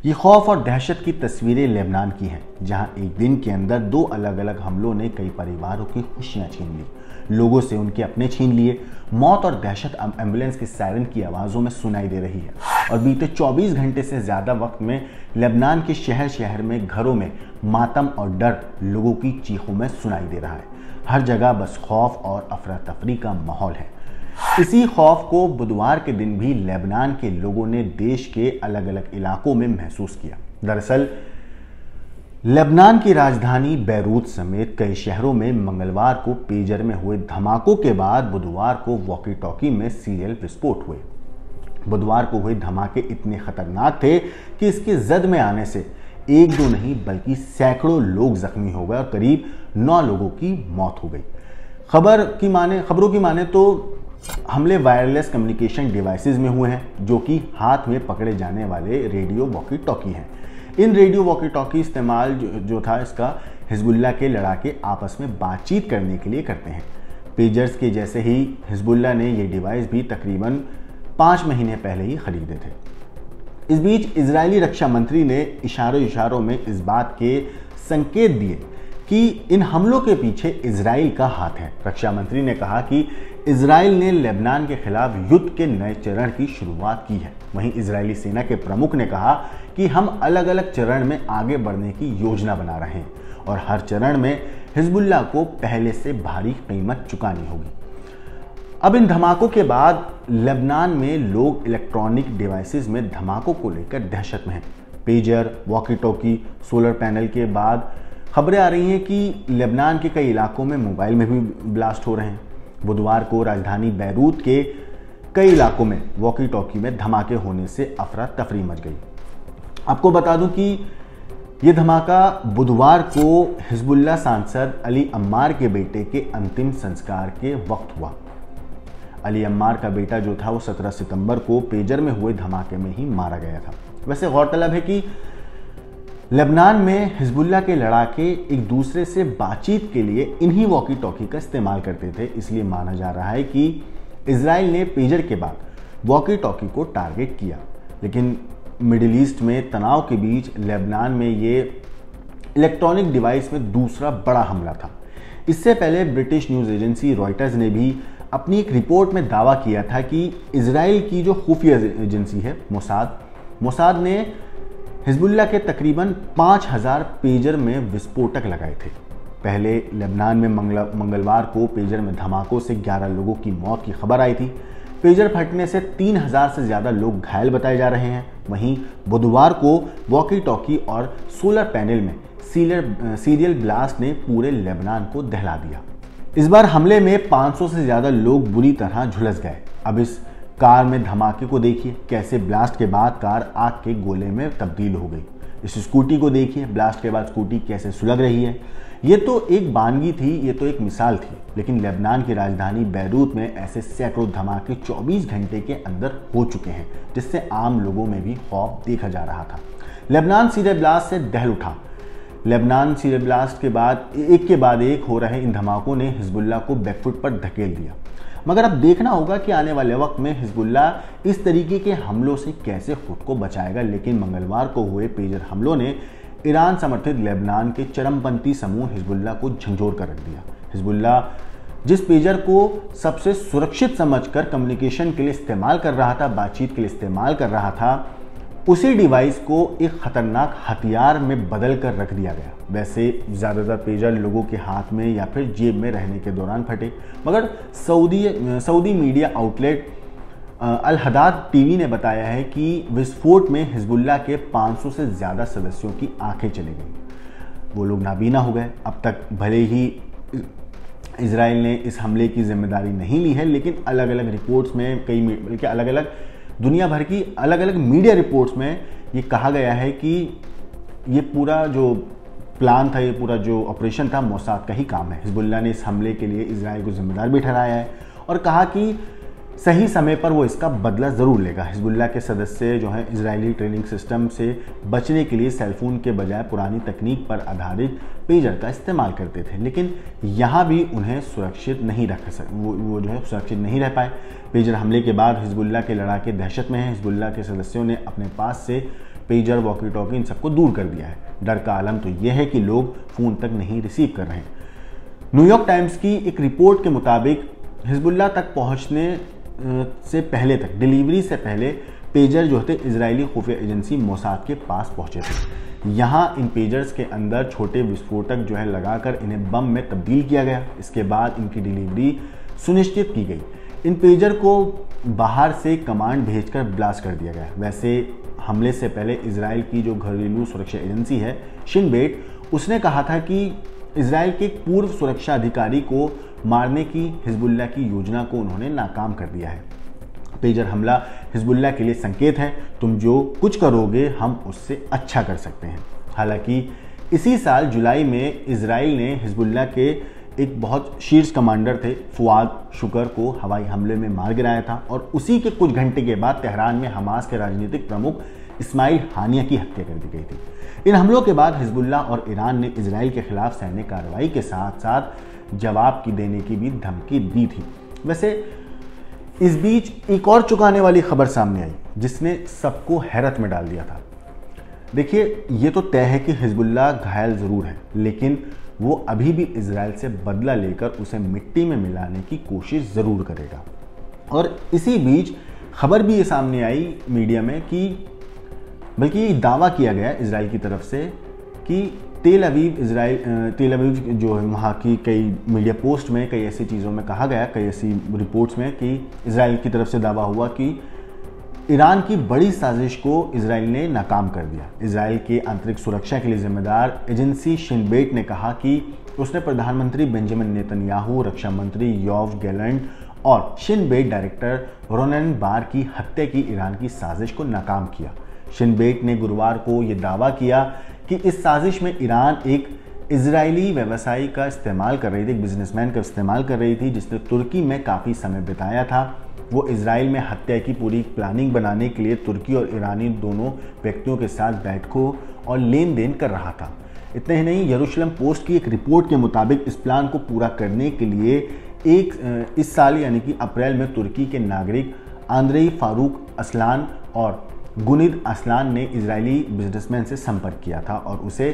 ये खौफ और दहशत की तस्वीरें लेबनान की हैं, जहां एक दिन के अंदर 2 अलग अलग हमलों ने कई परिवारों की खुशियां छीन ली, लोगों से उनके अपने छीन लिए। मौत और दहशत एम्बुलेंस के सायरन की आवाज़ों में सुनाई दे रही है। और बीते 24 घंटे से ज़्यादा वक्त में लेबनान के शहर शहर में घरों में मातम और डर लोगों की चीखों में सुनाई दे रहा है। हर जगह बस खौफ और अफरा तफरी का माहौल है। इसी खौफ को बुधवार के दिन भी लेबनान के लोगों ने देश के अलग अलग इलाकों में महसूस किया। दरअसल लेबनान की राजधानी बैरूत समेत कई शहरों में मंगलवार को पेजर में हुए धमाकों के बाद बुधवार को वॉकी टॉकी में सीरियल विस्फोट हुए। बुधवार को हुए धमाके इतने खतरनाक थे कि इसकी जद में आने से एक दो नहीं बल्कि सैकड़ों लोग जख्मी हो गए और करीब 9 लोगों की मौत हो गई। खबरों की माने तो हमले वायरलेस कम्युनिकेशन डिवाइसेस में हुए हैं, जो कि हाथ में पकड़े जाने वाले रेडियो वॉकी टॉकी हैं। इन रेडियो वॉकी टॉकी इस्तेमाल जो था इसका हिजबुल्लाह के लड़ाके आपस में बातचीत करने के लिए करते हैं। पेजर्स के जैसे ही हिजबुल्लाह ने ये डिवाइस भी तकरीबन 5 महीने पहले ही खरीदे थे। इस बीच इजरायली रक्षा मंत्री ने इशारों में इस बात के संकेत दिए कि इन हमलों के पीछे इजराइल का हाथ है। रक्षा मंत्री ने कहा कि इजराइल ने लेबनान के खिलाफ युद्ध के नए चरण की शुरुआत की है। वहीं इजरायली सेना के प्रमुख ने कहा कि हम अलग अलग चरण में आगे बढ़ने की योजना बना रहे हैं और हर चरण में हिजबुल्लाह को पहले से भारी कीमत चुकानी होगी। अब इन धमाकों के बाद लेबनान में लोग इलेक्ट्रॉनिक डिवाइसेस में धमाकों को लेकर दहशत में हैं। Pager, walkie talkie, solar panel के बाद खबरें आ रही हैं कि लेबनान के कई इलाकों में मोबाइल में भी ब्लास्ट हो रहे हैं। बुधवार को राजधानी बैरूत के कई इलाकों में वॉकी टॉकी में धमाके होने से अफरा तफरी मच गई। आपको बता दूं कि यह धमाका बुधवार को हिजबुल्लाह सांसद अली अम्मार के बेटे के अंतिम संस्कार के वक्त हुआ। अली अम्मार का बेटा जो था वो 17 सितंबर को पेजर में हुए धमाके में ही मारा गया था। वैसे गौरतलब है कि लेबनान में हिजबुल्लाह के लड़ाके एक दूसरे से बातचीत के लिए इन्हीं वॉकी टॉकी का इस्तेमाल करते थे, इसलिए माना जा रहा है कि इजराइल ने पेजर के बाद वॉकी टॉकी को टारगेट किया। लेकिन मिडिल ईस्ट में तनाव के बीच लेबनान में ये इलेक्ट्रॉनिक डिवाइस में दूसरा बड़ा हमला था। इससे पहले ब्रिटिश न्यूज़ एजेंसी रॉयटर्स ने भी अपनी एक रिपोर्ट में दावा किया था कि इजराइल की जो खुफिया एजेंसी है मोसाद ने हिजबुल्लाह के तकरीबन 5000 पेजर में विस्फोटक लगाए थे। पहले लेबनान में मंगलवार को पेजर में धमाकों से 11 लोगों की मौत की खबर आई थी। पेजर फटने से 3000 से ज़्यादा लोग घायल बताए जा रहे हैं। वहीं बुधवार को वॉकी टॉकी और सोलर पैनल में सीरियल ब्लास्ट ने पूरे लेबनान को दहला दिया। इस बार हमले में 500 से ज़्यादा लोग बुरी तरह झुलस गए। अब इस कार में धमाके को देखिए, कैसे ब्लास्ट के बाद कार आग के गोले में तब्दील हो गई। इस स्कूटी को देखिए, ब्लास्ट के बाद स्कूटी कैसे सुलग रही है। ये तो एक वानगी थी, ये तो एक मिसाल थी। लेकिन लेबनान की राजधानी बैरूत में ऐसे सैकड़ों धमाके 24 घंटे के अंदर हो चुके हैं, जिससे आम लोगों में भी खौफ देखा जा रहा था। लेबनान सीरियल ब्लास्ट से दहल उठा। लेबनान सीरियल ब्लास्ट के बाद एक के बाद एक हो रहे इन धमाकों ने हिजबुल्लाह को बैकफुट पर धकेल दिया। मगर अब देखना होगा कि आने वाले वक्त में हिजबुल्लाह इस तरीके के हमलों से कैसे खुद को बचाएगा। लेकिन मंगलवार को हुए पेजर हमलों ने ईरान समर्थित लेबनान के चरमपंथी समूह हिजबुल्लाह को झंझोर कर रख दिया। हिजबुल्लाह जिस पेजर को सबसे सुरक्षित समझकर कम्युनिकेशन के लिए इस्तेमाल कर रहा था, बातचीत के लिए इस्तेमाल कर रहा था, उसी डिवाइस को एक खतरनाक हथियार में बदल कर रख दिया गया। वैसे ज़्यादातर पेजर लोगों के हाथ में या फिर जेब में रहने के दौरान फटे, मगर सऊदी मीडिया आउटलेट अल हदाद टीवी ने बताया है कि विस्फोट में हिजबुल्लाह के 500 से ज़्यादा सदस्यों की आंखें चली गईं। वो लोग नाबीना हो गए। अब तक भले ही इजराइल ने इस हमले की जिम्मेदारी नहीं ली है, लेकिन अलग अलग रिपोर्ट्स में बल्कि अलग अलग दुनिया भर की अलग अलग मीडिया रिपोर्ट्स में ये कहा गया है कि ये पूरा जो प्लान था, ये पूरा जो ऑपरेशन था, मोसाद का ही काम है। हिजबुल्लाह ने इस हमले के लिए इजराइल को जिम्मेदार भी ठहराया है और कहा कि सही समय पर वो इसका बदला ज़रूर लेगा। हिजबुल्लाह के सदस्य जो हैं इजरायली ट्रेनिंग सिस्टम से बचने के लिए सेलफोन के बजाय पुरानी तकनीक पर आधारित पेजर का इस्तेमाल करते थे, लेकिन यहाँ भी उन्हें सुरक्षित नहीं वो जो है सुरक्षित नहीं रह पाए। पेजर हमले के बाद हिजबुल्लाह के लड़ाके दहशत में हैं। हिजबुल्लाह के सदस्यों ने अपने पास से पेजर, वॉकी टॉकी, इन सबको दूर कर दिया है। डर का आलम तो यह है कि लोग फ़ोन तक नहीं रिसीव कर रहे हैं। न्यूयॉर्क टाइम्स की एक रिपोर्ट के मुताबिक हिजबुल्लाह तक पहुंचने से पहले तक, डिलीवरी से पहले पेजर जो थे इजरायली खुफिया एजेंसी मोसाद के पास पहुंचे थे। यहाँ इन पेजर्स के अंदर छोटे विस्फोटक जो है लगाकर इन्हें बम में तब्दील किया गया। इसके बाद इनकी डिलीवरी सुनिश्चित की गई। इन पेजर को बाहर से कमांड भेजकर ब्लास्ट कर दिया गया। वैसे हमले से पहले इजराइल की जो घरेलू सुरक्षा एजेंसी है शिन बेट, उसने कहा था कि इजराइल के एक पूर्व सुरक्षा अधिकारी को मारने की हिजबुल्लाह की योजना को उन्होंने नाकाम कर दिया है। पेजर हमला हिजबुल्लाह के लिए संकेत है, तुम जो कुछ करोगे हम उससे अच्छा कर सकते हैं। हालांकि इसी साल जुलाई में इजराइल ने हिजबुल्लाह के एक बहुत शीर्ष कमांडर थे फुआद शुकर को हवाई हमले में मार गिराया था और उसी के कुछ घंटे के बाद तेहरान में हमास के राजनीतिक प्रमुख इस्माइल हानिया की हत्या कर दी गई थी। इन हमलों के बाद हिजबुल्लाह और ईरान ने इजराइल के खिलाफ सैन्य कार्रवाई के साथ साथ जवाब की देने की भी धमकी दी थी। वैसे इस बीच एक और चौंकाने वाली खबर सामने आई जिसने सबको हैरत में डाल दिया था। देखिए, ये तो तय है कि हिजबुल्लाह घायल ज़रूर है, लेकिन वो अभी भी इजराइल से बदला लेकर उसे मिट्टी में मिलाने की कोशिश ज़रूर करेगा। और इसी बीच खबर भी ये सामने आई मीडिया में कि बल्कि ये दावा किया गया इजराइल की तरफ से कि तेल अवीव जो है वहाँ की कई मीडिया पोस्ट में, कई ऐसी चीज़ों में कहा गया, कई ऐसी रिपोर्ट्स में कि इजराइल की तरफ से दावा हुआ कि ईरान की बड़ी साजिश को इजराइल ने नाकाम कर दिया। इजराइल की आंतरिक सुरक्षा के लिए जिम्मेदार एजेंसी शिन बेट ने कहा कि उसने प्रधानमंत्री बेंजामिन नेतन्याहू, रक्षा मंत्री योव गैलेंट और शिन बेट डायरेक्टर रोनेन बार की हत्या की ईरान की साजिश को नाकाम किया। शिन बेट ने गुरुवार को यह दावा किया कि इस साजिश में ईरान एक इजरायली व्यवसायी का इस्तेमाल कर रही थी, एक बिजनेसमैन का इस्तेमाल कर रही थी जिसने तुर्की में काफ़ी समय बिताया था। वो इजराइल में हत्या की पूरी प्लानिंग बनाने के लिए तुर्की और ईरानी दोनों व्यक्तियों के साथ बैठकों और लेन देन कर रहा था। इतना ही नहीं, यरूशलेम पोस्ट की एक रिपोर्ट के मुताबिक इस प्लान को पूरा करने के लिए इस साल यानी कि अप्रैल में तुर्की के नागरिक आंद्रेई फारूक असलान और गुनिद असलान ने इजरायली बिजनेसमैन से संपर्क किया था और उसे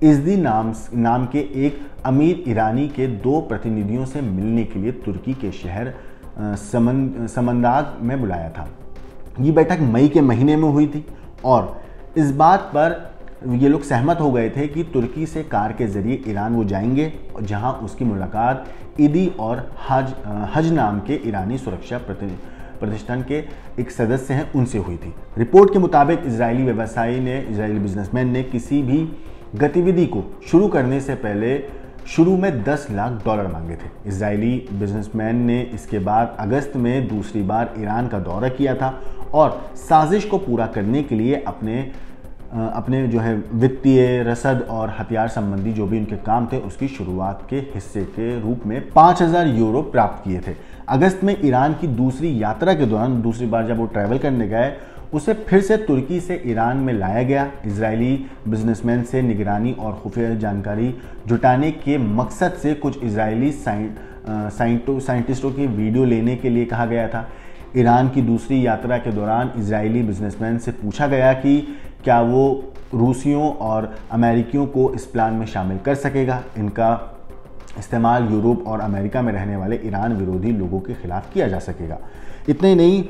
इज़दी नाम के एक अमीर ईरानी के 2 प्रतिनिधियों से मिलने के लिए तुर्की के शहर समंदाग में बुलाया था। ये बैठक मई के महीने में हुई थी और इस बात पर ये लोग सहमत हो गए थे कि तुर्की से कार के जरिए ईरान वो जाएंगे, जहां उसकी मुलाकात ईदी और हज नाम के ईरानी सुरक्षा प्रतिष्ठान के एक सदस्य हैं उनसे हुई थी। रिपोर्ट के मुताबिक इजरायली बिजनेसमैन ने किसी भी गतिविधि को शुरू करने से पहले शुरू में $10 लाख मांगे थे। इजरायली बिजनेसमैन ने इसके बाद अगस्त में दूसरी बार ईरान का दौरा किया था और साजिश को पूरा करने के लिए अपने जो है वित्तीय, रसद और हथियार संबंधी जो भी उनके काम थे उसकी शुरुआत के हिस्से के रूप में 5000 यूरो प्राप्त किए थे। अगस्त में ईरान की दूसरी यात्रा के दौरान दूसरी बार जब वो ट्रैवल करने गए, उसे फिर से तुर्की से ईरान में लाया गया। इजरायली बिजनेसमैन से निगरानी और खुफिया जानकारी जुटाने के मकसद से कुछ इजरायली साइंटिस्टों की वीडियो लेने के लिए कहा गया था। ईरान की दूसरी यात्रा के दौरान इजरायली बिजनेसमैन से पूछा गया कि क्या वो रूसियों और अमेरिकियों को इस प्लान में शामिल कर सकेगा। इनका इस्तेमाल यूरोप और अमेरिका में रहने वाले ईरान विरोधी लोगों के खिलाफ किया जा सकेगा। इतना ही नहीं,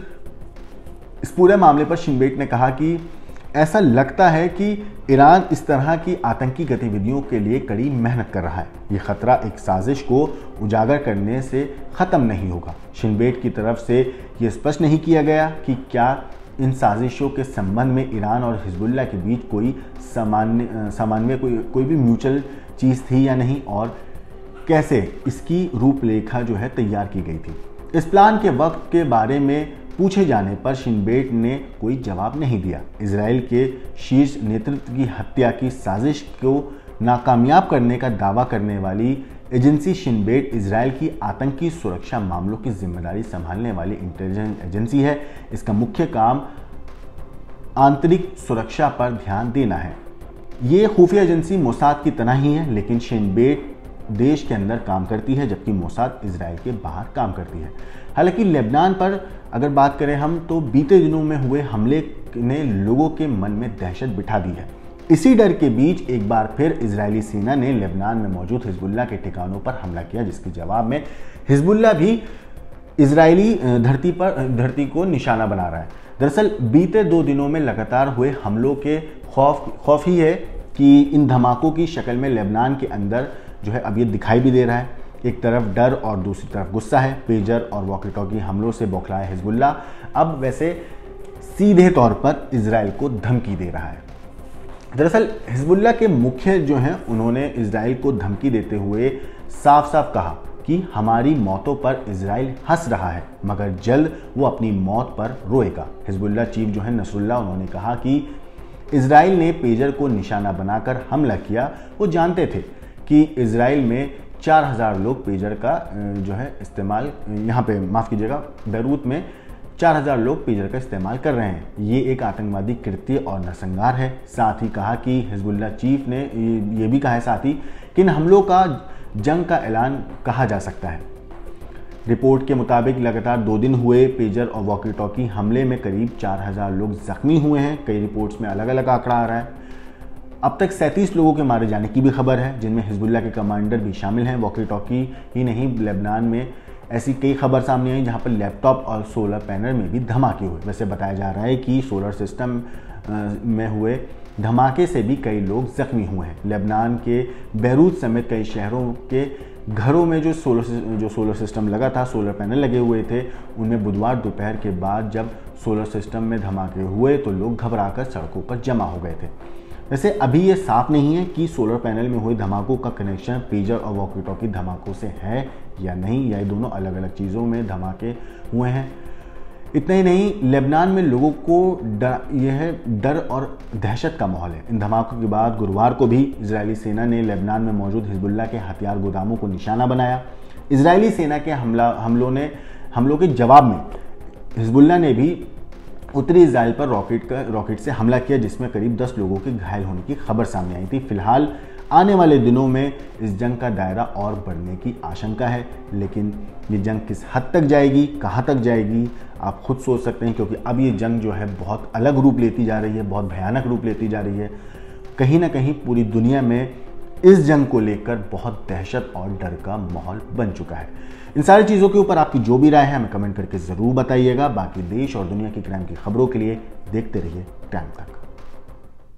इस पूरे मामले पर शिन बेट ने कहा कि ऐसा लगता है कि ईरान इस तरह की आतंकी गतिविधियों के लिए कड़ी मेहनत कर रहा है। ये खतरा एक साजिश को उजागर करने से ख़त्म नहीं होगा। शिन बेट की तरफ से ये स्पष्ट नहीं किया गया कि क्या इन साजिशों के संबंध में ईरान और हिजबुल्लाह के बीच कोई सामान्य कोई भी म्यूचुअल चीज़ थी या नहीं और कैसे इसकी रूपरेखा जो है तैयार की गई थी। इस प्लान के वक्त के बारे में पूछे जाने पर शिन बेट ने कोई जवाब नहीं दिया। इजराइल के शीर्ष नेतृत्व की हत्या की साजिश को नाकामयाब करने का दावा करने वाली एजेंसी शिन बेट इजराइल की आतंकी सुरक्षा मामलों की जिम्मेदारी संभालने वाली इंटेलिजेंस एजेंसी है। इसका मुख्य काम आंतरिक सुरक्षा पर ध्यान देना है। ये खुफिया एजेंसी मोसाद की तरह ही है, लेकिन शिन बेट देश के अंदर काम करती है जबकि मोसाद इजराइल के बाहर काम करती है। हालांकि लेबनान पर अगर बात करें हम, तो बीते दिनों में हुए हमले ने लोगों के मन में दहशत बिठा दी है। इसी डर के बीच एक बार फिर इजरायली सेना ने लेबनान में मौजूद हिजबुल्लाह के ठिकानों पर हमला किया, जिसके जवाब में हिजबुल्लाह भी इजरायली धरती को निशाना बना रहा है। दरअसल बीते 2 दिनों में लगातार हुए हमलों के खौफ ही है कि इन धमाकों की शक्ल में लेबनान के अंदर जो है अब ये दिखाई भी दे रहा है। एक तरफ डर और दूसरी तरफ गुस्सा है। पेजर और वॉकी टॉकी हमलों से बौखलाया हिजबुल्लाह अब वैसे सीधे तौर पर इजराइल को धमकी दे रहा है। दरअसल हिजबुल्लाह के मुख्य जो हैं उन्होंने इजराइल को धमकी देते हुए साफ साफ कहा कि हमारी मौतों पर इजराइल हंस रहा है मगर जल्द वो अपनी मौत पर रोएगा। हिजबुल्लाह चीफ जो है नसरुल्लाह, उन्होंने कहा कि इजराइल ने पेजर को निशाना बनाकर हमला किया। वो जानते थे कि इजराइल में 4000 लोग पेजर का जो है इस्तेमाल, यहाँ पे माफ़ कीजिएगा, बैरूत में 4000 लोग पेजर का इस्तेमाल कर रहे हैं। ये एक आतंकवादी कृत्य और नरसंहार है। साथ ही कहा कि हिजबुल्लाह चीफ ने ये भी कहा है साथ ही कि इन हमलों का जंग का ऐलान कहा जा सकता है। रिपोर्ट के मुताबिक लगातार 2 दिन हुए पेजर और वॉकी टॉकी हमले में करीब 4000 लोग जख्मी हुए हैं। कई रिपोर्ट्स में अलग अलग आंकड़ा आ रहा है। अब तक 37 लोगों के मारे जाने की भी खबर है, जिनमें हिजबुल्लाह के कमांडर भी शामिल हैं। वॉकी टॉकी ही नहीं, लेबनान में ऐसी कई खबर सामने आई जहां पर लैपटॉप और सोलर पैनल में भी धमाके हुए। वैसे बताया जा रहा है कि सोलर सिस्टम में हुए धमाके से भी कई लोग जख्मी हुए हैं। लेबनान के बैरूत समेत कई शहरों के घरों में जो सोलर सिस्टम लगा था, सोलर पैनल लगे हुए थे, उनमें बुधवार दोपहर के बाद जब सोलर सिस्टम में धमाके हुए तो लोग घबराकर सड़कों पर जमा हो गए थे। वैसे अभी ये साफ नहीं है कि सोलर पैनल में हुए धमाकों का कनेक्शन पेजर और वॉकी टॉकी धमाकों से है या नहीं, या ये दोनों अलग अलग चीज़ों में धमाके हुए हैं। इतना ही नहीं, लेबनान में लोगों को डर और दहशत का माहौल है। इन धमाकों के बाद गुरुवार को भी इजरायली सेना ने लेबनान में मौजूद हिजबुल्लाह के हथियार गोदामों को निशाना बनाया। इजरायली सेना के हमलों के जवाब में हिजबुल्लाह ने भी उत्तरी इजराइल पर रॉकेट से हमला किया, जिसमें करीब 10 लोगों के घायल होने की खबर सामने आई थी। फिलहाल आने वाले दिनों में इस जंग का दायरा और बढ़ने की आशंका है, लेकिन ये जंग किस हद तक जाएगी, कहाँ तक जाएगी, आप खुद सोच सकते हैं, क्योंकि अब ये जंग जो है बहुत अलग रूप लेती जा रही है, बहुत भयानक रूप लेती जा रही है। कहीं ना कहीं पूरी दुनिया में इस जंग को लेकर बहुत दहशत और डर का माहौल बन चुका है। इन सारी चीज़ों के ऊपर आपकी जो भी राय है हमें कमेंट करके ज़रूर बताइएगा। बाकी देश और दुनिया की क्राइम की खबरों के लिए देखते रहिए टाइम तक।